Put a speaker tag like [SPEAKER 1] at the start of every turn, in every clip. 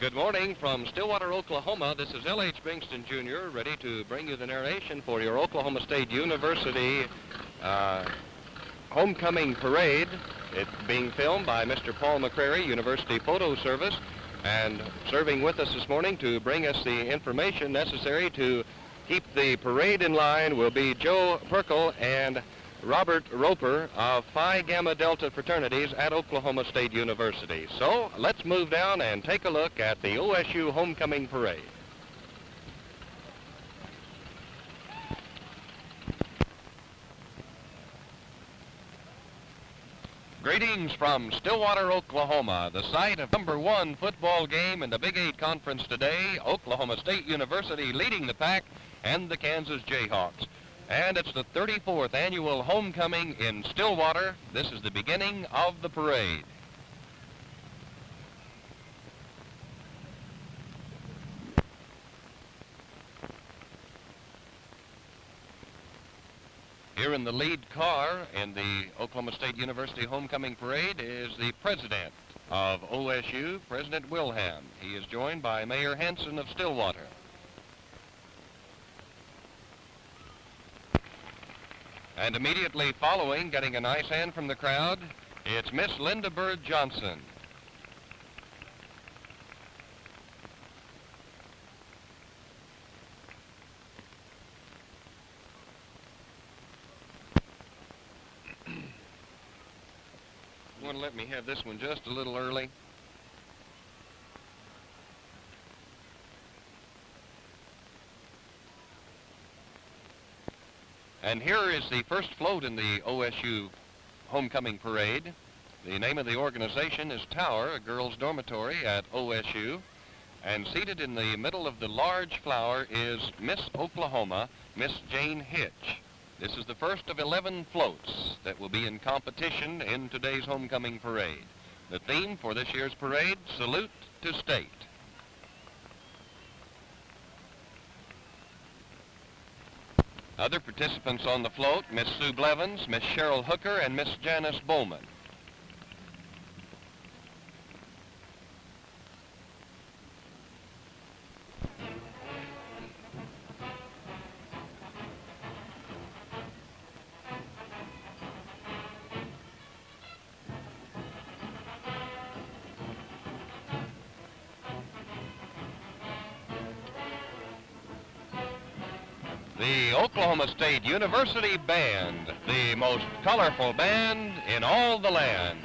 [SPEAKER 1] Good morning from Stillwater, Oklahoma. This is L.H. Bingston, Jr., ready to bring you the narration for your Oklahoma State University Homecoming Parade. It's being filmed by Mr. Paul McCrary, University Photo Service, and serving with us this morning to bring us the information necessary to keep the parade in line will be Joe Perkle and Robert Roper of Phi Gamma Delta fraternities at Oklahoma State University. So let's move down and take a look at the OSU Homecoming Parade. Greetings from Stillwater, Oklahoma, the site of #1 football game in the Big 8 Conference today. Oklahoma State University leading the pack and the Kansas Jayhawks. And it's the 34th annual homecoming in Stillwater. This is the beginning of the parade. Here in the lead car in the Oklahoma State University Homecoming Parade is the president of OSU, President Wilhelm. He is joined by Mayor Hanson of Stillwater. And immediately following, getting a nice hand from the crowd, it's Miss Linda Bird Johnson. You want to let me have this one just a little early? And here is the first float in the OSU Homecoming Parade. The name of the organization is Tower, a girls' dormitory at OSU. And seated in the middle of the large flower is Miss Oklahoma, Miss Jane Hitch. This is the first of 11 floats that will be in competition in today's Homecoming Parade. The theme for this year's parade, Salute to State. Other participants on the float, Miss Sue Blevins, Miss Cheryl Hooker, and Miss Janice Bowman. The Oklahoma State University Band, the most colorful band in all the land.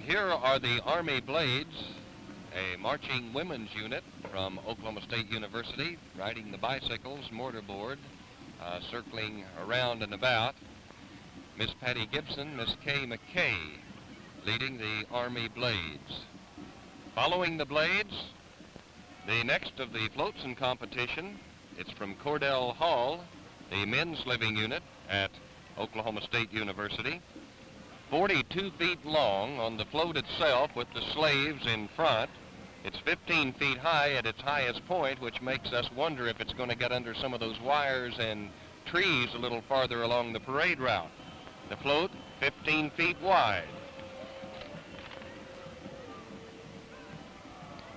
[SPEAKER 1] Here are the Army Blades, a marching women's unit from Oklahoma State University, riding the bicycles, mortarboard, circling around and about. Miss Patty Gibson, Miss Kay McKay, leading the Army Blades. Following the Blades, the next of the floats in competition, it's from Cordell Hall, the men's living unit at Oklahoma State University. 42 feet long on the float itself with the slaves in front. It's 15 feet high at its highest point, which makes us wonder if it's going to get under some of those wires and trees a little farther along the parade route. The float, 15 feet wide.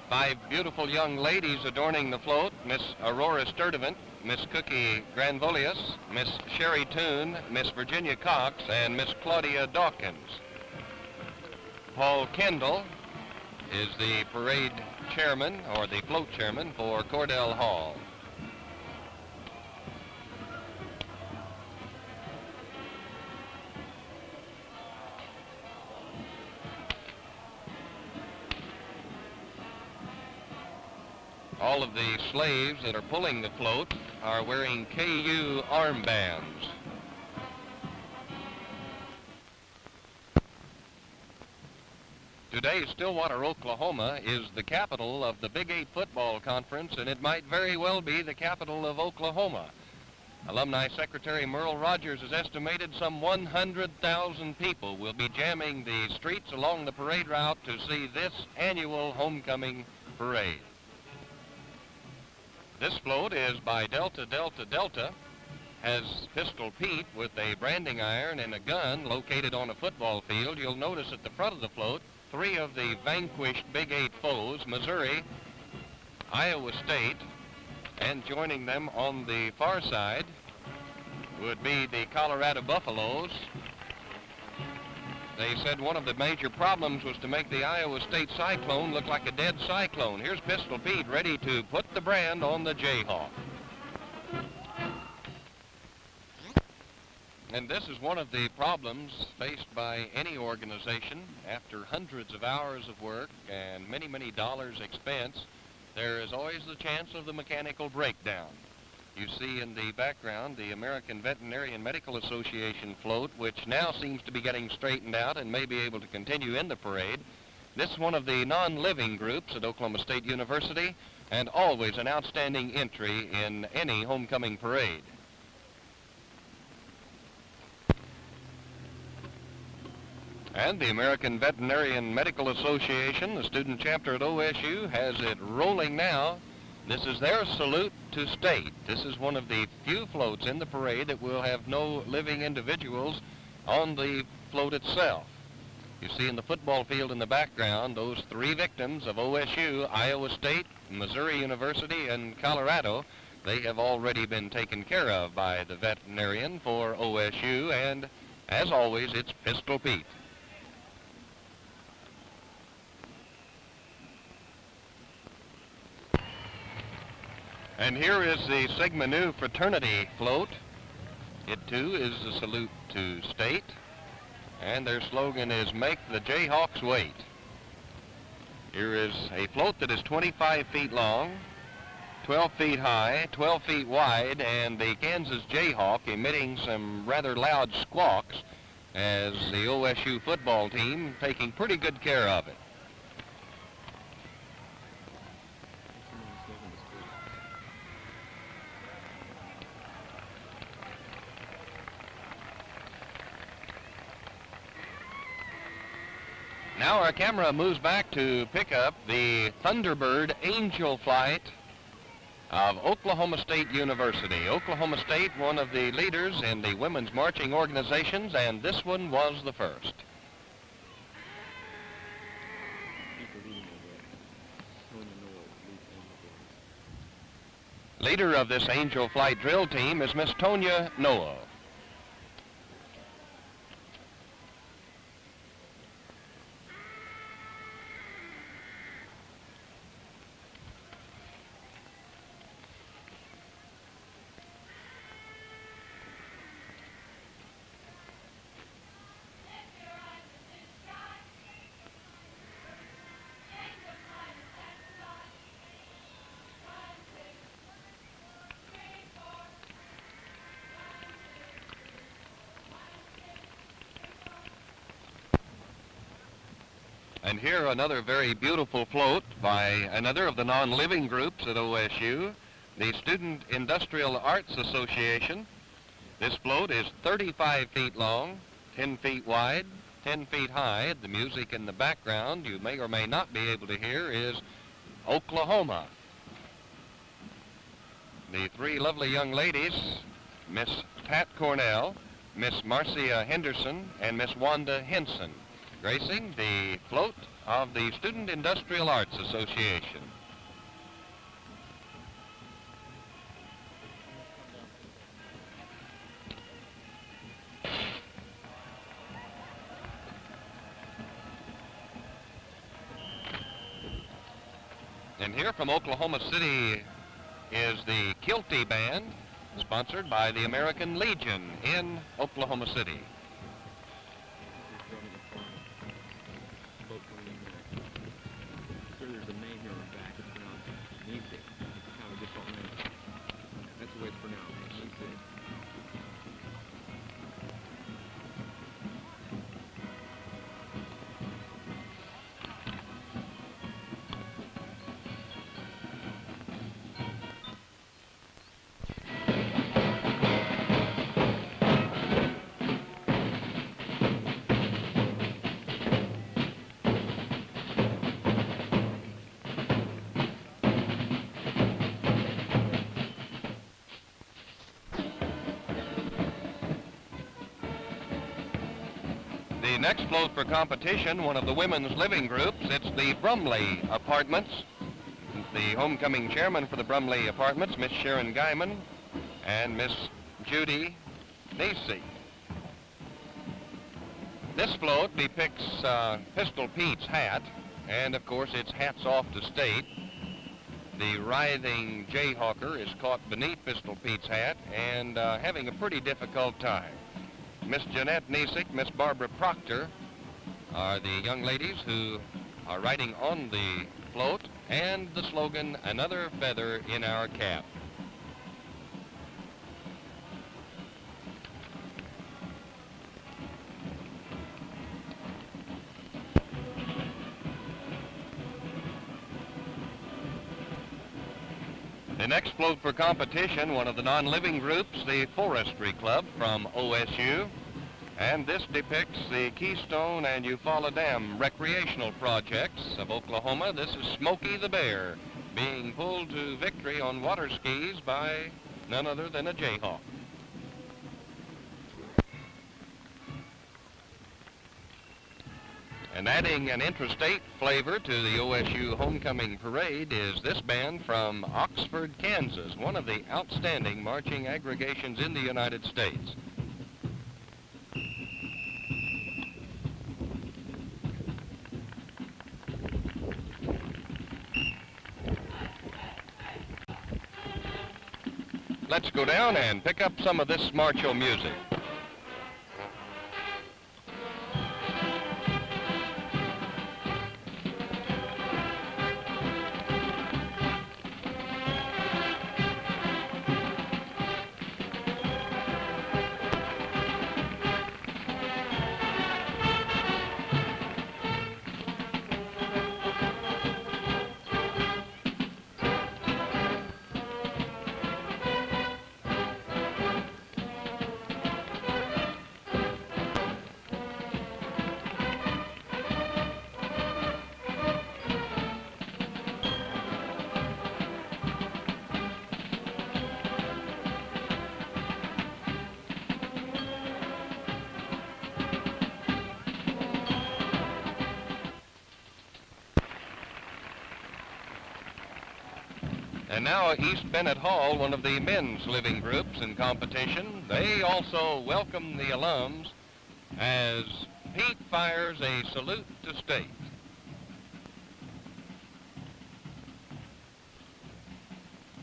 [SPEAKER 1] 5 beautiful young ladies adorning the float, Miss Aurora Sturdivant, Miss Cookie Granvolius, Miss Sherry Toon, Miss Virginia Cox, and Miss Claudia Dawkins. Paul Kendall, is the parade chairman, or the float chairman, for Cordell Hall. All of the slaves that are pulling the float are wearing KU armbands. Today, Stillwater, Oklahoma is the capital of the Big 8 football conference, and it might very well be the capital of Oklahoma. Alumni Secretary Merle Rogers has estimated some 100,000 people will be jamming the streets along the parade route to see this annual homecoming parade. This float is by Delta Delta Delta, has Pistol Pete with a branding iron and a gun located on a football field. You'll notice at the front of the float, 3 of the vanquished Big 8 foes, Missouri, Iowa State, and joining them on the far side would be the Colorado Buffaloes. They said one of the major problems was to make the Iowa State Cyclone look like a dead cyclone. Here's Pistol Pete ready to put the brand on the Jayhawk. And this is one of the problems faced by any organization. After hundreds of hours of work and many, many dollars expense, there is always the chance of the mechanical breakdown. You see in the background the American Veterinarian Medical Association float, which now seems to be getting straightened out and may be able to continue in the parade. This is one of the non-living groups at Oklahoma State University, and always an outstanding entry in any homecoming parade. And the American Veterinarian Medical Association, the student chapter at OSU, has it rolling now. This is their salute to state. This is one of the few floats in the parade that will have no living individuals on the float itself. You see in the football field in the background those 3 victims of OSU, Iowa State, Missouri University, and Colorado. They have already been taken care of by the veterinarian for OSU, and as always, it's Pistol Pete. And here is the Sigma Nu fraternity float. It too is a salute to state, and their slogan is "Make the Jayhawks Wait." Here is a float that is 25 feet long, 12 feet high, 12 feet wide, and the Kansas Jayhawk emitting some rather loud squawks as the OSU football team taking pretty good care of it. Now our camera moves back to pick up the Thunderbird Angel Flight of Oklahoma State University. Oklahoma State, one of the leaders in the women's marching organizations, and this one was the first. Leader of this Angel Flight drill team is Miss Tonya Noah. And here another very beautiful float by another of the non-living groups at OSU, the Student Industrial Arts Association. This float is 35 feet long, 10 feet wide, 10 feet high. The music in the background, you may or may not be able to hear, is Oklahoma. The 3 lovely young ladies, Miss Pat Cornell, Miss Marcia Henderson, and Miss Wanda Henson, gracing the float of the Student Industrial Arts Association. And here from Oklahoma City is the Kilty Band, sponsored by the American Legion in Oklahoma City.
[SPEAKER 2] There's a name here on the back. It's pronounced Nisi. It's kind of a default name. That's the way it's pronounced. Nisi.
[SPEAKER 1] The next float for competition, one of the women's living groups, it's the Brumley Apartments. The homecoming chairman for the Brumley Apartments, Miss Sharon Guyman, and Miss Judy Nacey. This float depicts Pistol Pete's hat, and of course it's hats off to state. The writhing jayhawker is caught beneath Pistol Pete's hat and having a pretty difficult time. Miss Jeanette Nesick, Miss Barbara Proctor are the young ladies who are riding on the float, and the slogan, "Another Feather in Our Cap." The next float for competition, one of the non-living groups, the Forestry Club from OSU. And this depicts the Keystone and Eufaula Dam recreational projects of Oklahoma. This is Smokey the Bear being pulled to victory on water skis by none other than a Jayhawk. And adding an interstate flavor to the OSU Homecoming Parade is this band from Oxford, Kansas, one of the outstanding marching aggregations in the United States. Let's go down and pick up some of this martial music. And now East Bennett Hall, one of the men's living groups in competition. They also welcome the alums as Pete fires a salute to state.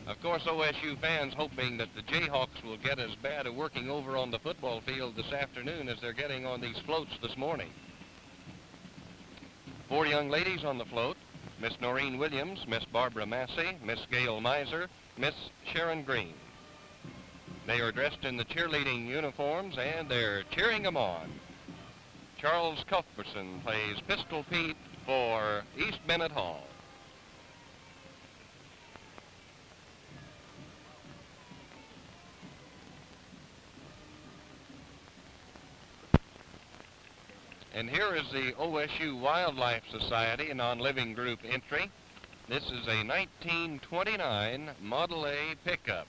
[SPEAKER 1] Of course, OSU fans hoping that the Jayhawks will get as bad a working over on the football field this afternoon as they're getting on these floats this morning. 4 young ladies on the float: Miss Noreen Williams, Miss Barbara Massey, Miss Gail Miser, Miss Sharon Green. They are dressed in the cheerleading uniforms, and they're cheering them on. Charles Cuthbertson plays Pistol Pete for East Bennett Hall. And here is the OSU Wildlife Society non-living group entry. This is a 1929 Model A pickup.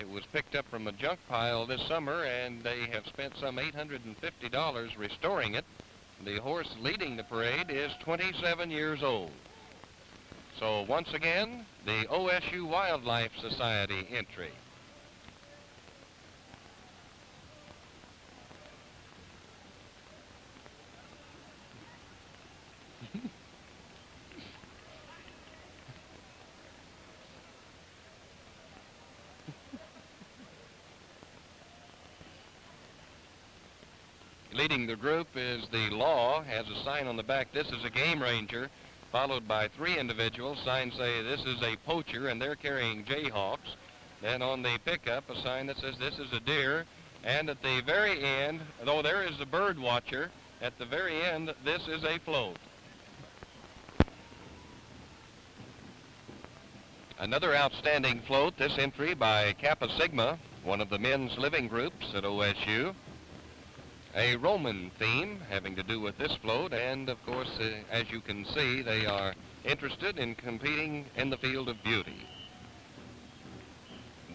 [SPEAKER 1] It was picked up from a junk pile this summer, and they have spent some $850 restoring it. The horse leading the parade is 27 years old. So once again, the OSU Wildlife Society entry. Leading the group is the Law, has a sign on the back, "This is a game ranger," followed by 3 individuals. Signs say, "This is a poacher," and they're carrying Jayhawks. Then on the pickup, a sign that says, "This is a deer." And at the very end, though there is a bird watcher, at the very end, "This is a float." Another outstanding float, this entry by Kappa Sigma, one of the men's living groups at OSU. A Roman theme having to do with this float, and of course, as you can see, they are interested in competing in the field of beauty.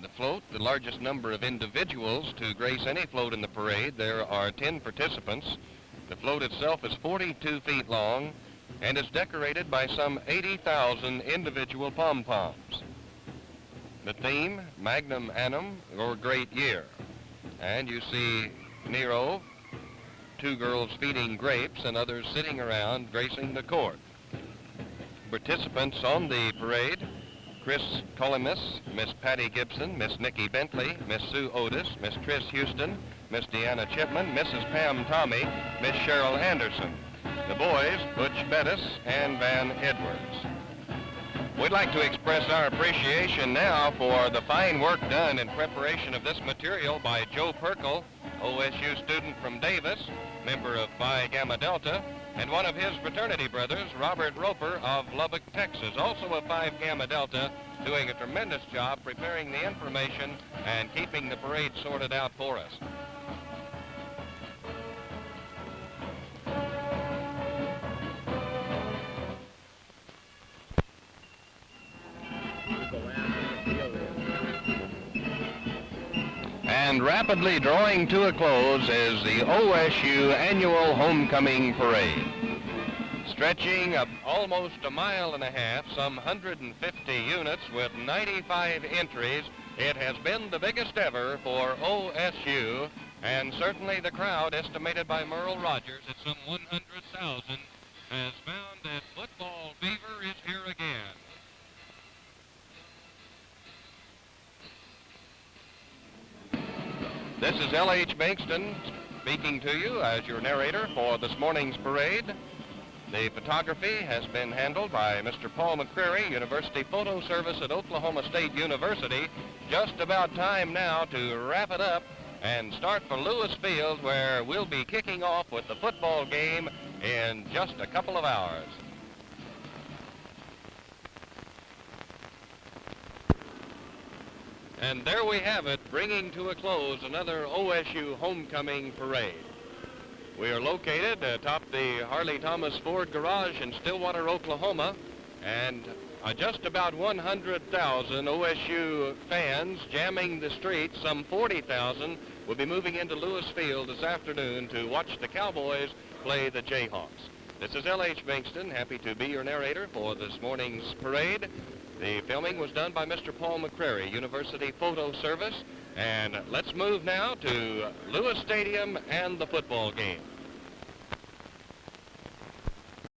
[SPEAKER 1] The float, the largest number of individuals to grace any float in the parade. There are 10 participants. The float itself is 42 feet long and is decorated by some 80,000 individual pom-poms. The theme, Magnum Annum, or Great Year. And you see Nero, 2 girls feeding grapes and others sitting around gracing the court. Participants on the parade: Chris Colimus, Miss Patty Gibson, Miss Nikki Bentley, Miss Sue Otis, Miss Tris Houston, Miss Deanna Chipman, Mrs. Pam Tommy, Miss Cheryl Anderson. The boys, Butch Bettis and Van Edwards. We'd like to express our appreciation now for the fine work done in preparation of this material by Joe Perkle, OSU student from Davis, member of Phi Gamma Delta, and one of his fraternity brothers, Robert Roper of Lubbock, Texas, also of Phi Gamma Delta, doing a tremendous job preparing the information and keeping the parade sorted out for us. And rapidly drawing to a close is the OSU Annual Homecoming Parade. Stretching almost a mile and a half, some 150 units with 95 entries, it has been the biggest ever for OSU, and certainly the crowd, estimated by Merle Rogers at some 100,000, has found that football fever is here again. This is L.H. Bankston speaking to you as your narrator for this morning's parade. The photography has been handled by Mr. Paul McCreary, University Photo Service at Oklahoma State University. Just about time now to wrap it up and start for Lewis Field, where we'll be kicking off with the football game in just a couple of hours. And there we have it, bringing to a close another OSU Homecoming Parade. We are located atop the Harley Thomas Ford Garage in Stillwater, Oklahoma, and just about 100,000 OSU fans jamming the streets. Some 40,000 will be moving into Lewis Field this afternoon to watch the Cowboys play the Jayhawks. This is L.H. Bankston, happy to be your narrator for this morning's parade. The filming was done by Mr. Paul McCreary, University Photo Service. And let's move now to Lewis Stadium and the football game.